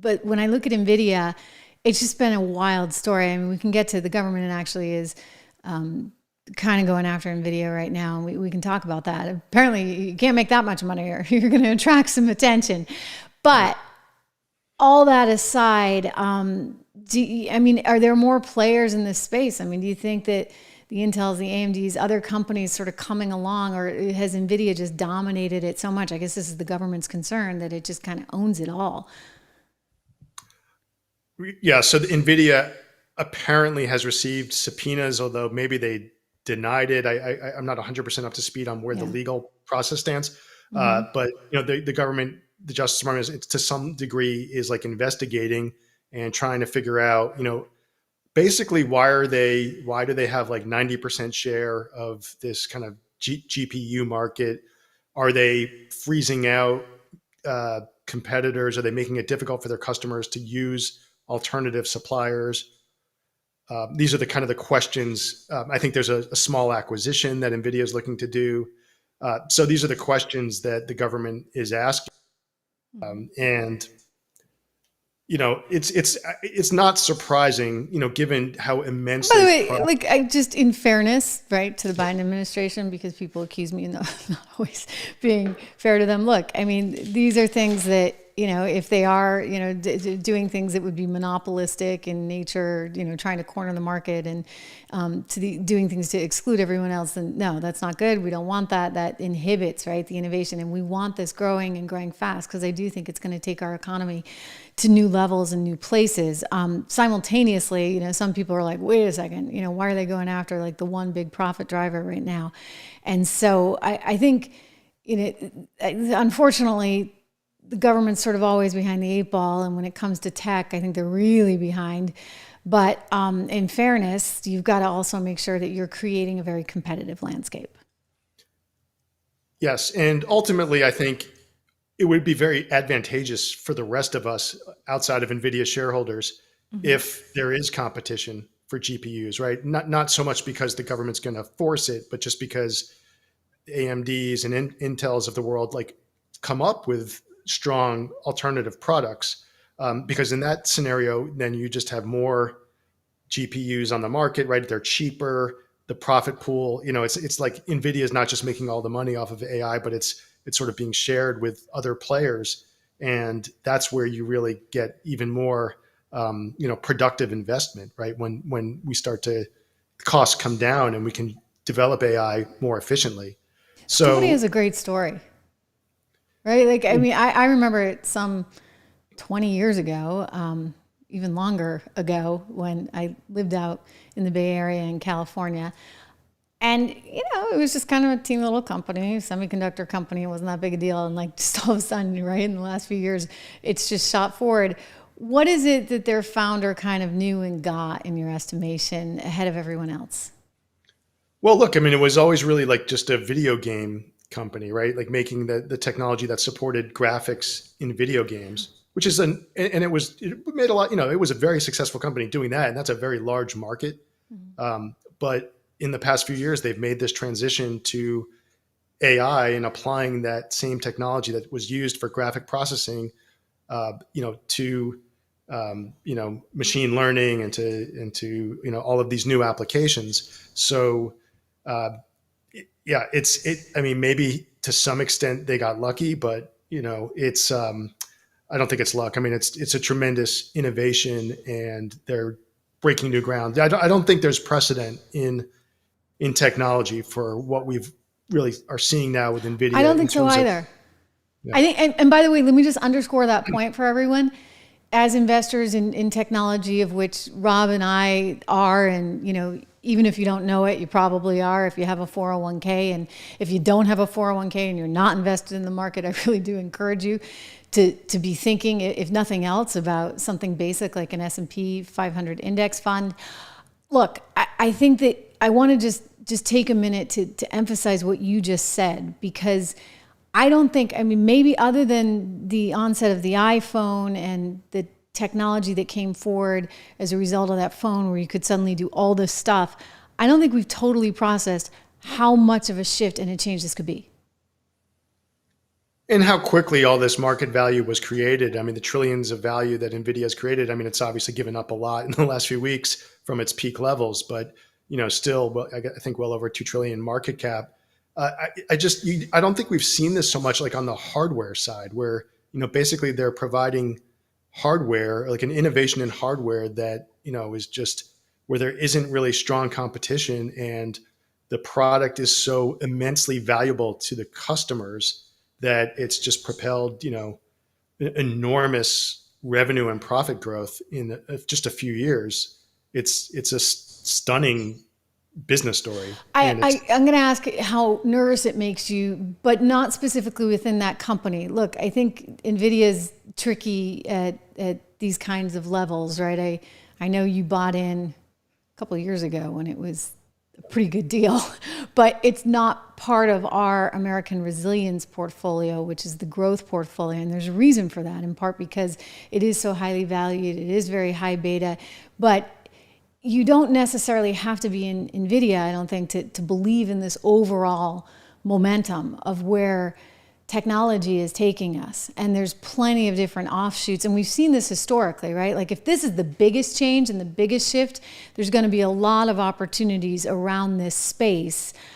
But when I look at Nvidia, it's just been a wild story. I mean, we can get to the government and actually is kind of going after Nvidia right now, and we can talk about that. Apparently, you can't make that much money, or you're going to attract some attention. But all that aside, are there more players in this space? I mean, do you think that the Intels, the AMDs, other companies sort of coming along, or has Nvidia just dominated it so much? I guess this is the government's concern, that it just kind of owns it all. Yeah, so the Nvidia apparently has received subpoenas, although maybe they denied it. I'm not 100% up to speed on where the legal process stands. But the government, the Justice Department, to some degree is like investigating and trying to figure out, basically why do they have like 90% share of this kind of GPU market? Are they freezing out competitors? Are they making it difficult for their customers to use alternative suppliers? These are the questions. I think there's a small acquisition that NVIDIA is looking to do. So these are the questions that the government is asking. And it's not surprising, given how immensely. By the way, in fairness, right, to the Biden administration, because people accuse me of not always being fair to them. Look, I mean, these are things that, if they are, doing things that would be monopolistic in nature, trying to corner the market and doing things to exclude everyone else, then no, that's not good. We don't want that. That inhibits, right, the innovation. And we want this growing and growing fast, because I do think it's going to take our economy to new levels and new places. Simultaneously, some people are like, wait a second, why are they going after like the one big profit driver right now? And so I think, unfortunately, the government's sort of always behind the 8 ball. And when it comes to tech, I think they're really behind. But in fairness, you've got to also make sure that you're creating a very competitive landscape. Yes. And ultimately, I think it would be very advantageous for the rest of us outside of NVIDIA shareholders if there is competition for GPUs, right? Not so much because the government's going to force it, but just because AMDs and Intels of the world come up with strong alternative products. Because in that scenario, then you just have more GPUs on the market, right? They're cheaper. The profit pool, it's like NVIDIA is not just making all the money off of AI, but it's sort of being shared with other players. And that's where you really get even more, productive investment, right? When we start to costs come down and we can develop AI more efficiently. So somebody has a great story, right? I remember it some 20 years ago, even longer ago, when I lived out in the Bay Area in California. And, it was just kind of a teeny little company, semiconductor company. It wasn't that big a deal. And just all of a sudden, right, in the last few years, it's just shot forward. What is it that their founder kind of knew and got, in your estimation, ahead of everyone else? Well, look, it was always really just a video game company, right? Making the technology that supported graphics in video games, which is it made a lot, it was a very successful company doing that. And that's a very large market. But in the past few years, they've made this transition to AI and applying that same technology that was used for graphic processing, to machine learning and to all of these new applications. So, maybe to some extent they got lucky, but it's I don't think it's luck. It's a tremendous innovation, and they're breaking new ground. I don't think there's precedent in technology for what we've really are seeing now with NVIDIA. I don't think so either. I think, and by the way, let me just underscore that point for everyone. As investors in technology, of which Rob and I are, and even if you don't know it, you probably are if you have a 401k. And if you don't have a 401k and you're not invested in the market, I really do encourage you to be thinking, if nothing else, about something basic like an S&P 500 index fund. Look, I think that I want to just take a minute to emphasize what you just said, because I don't think, maybe other than the onset of the iPhone and the technology that came forward as a result of that phone where you could suddenly do all this stuff, I don't think we've totally processed how much of a shift and a change this could be. And how quickly all this market value was created. I mean, the trillions of value that Nvidia has created. I mean, it's obviously given up a lot in the last few weeks from its peak levels, but still, well, I think well over 2 trillion market cap. I don't think we've seen this so much like on the hardware side, where basically they're providing hardware, like an innovation in hardware that is just where there isn't really strong competition, and the product is so immensely valuable to the customers that it's just propelled, enormous revenue and profit growth in just a few years. It's a stunning business story. I'm going to ask how nervous it makes you, but not specifically within that company. Look, I think Nvidia is tricky at these kinds of levels, right? I know you bought in a couple of years ago when it was a pretty good deal, but it's not part of our American resilience portfolio, which is the growth portfolio. And there's a reason for that, in part because it is so highly valued. It is very high beta, but you don't necessarily have to be in Nvidia, I don't think, to believe in this overall momentum of where technology is taking us. And there's plenty of different offshoots. And we've seen this historically, right? Like if this is the biggest change and the biggest shift, there's going to be a lot of opportunities around this space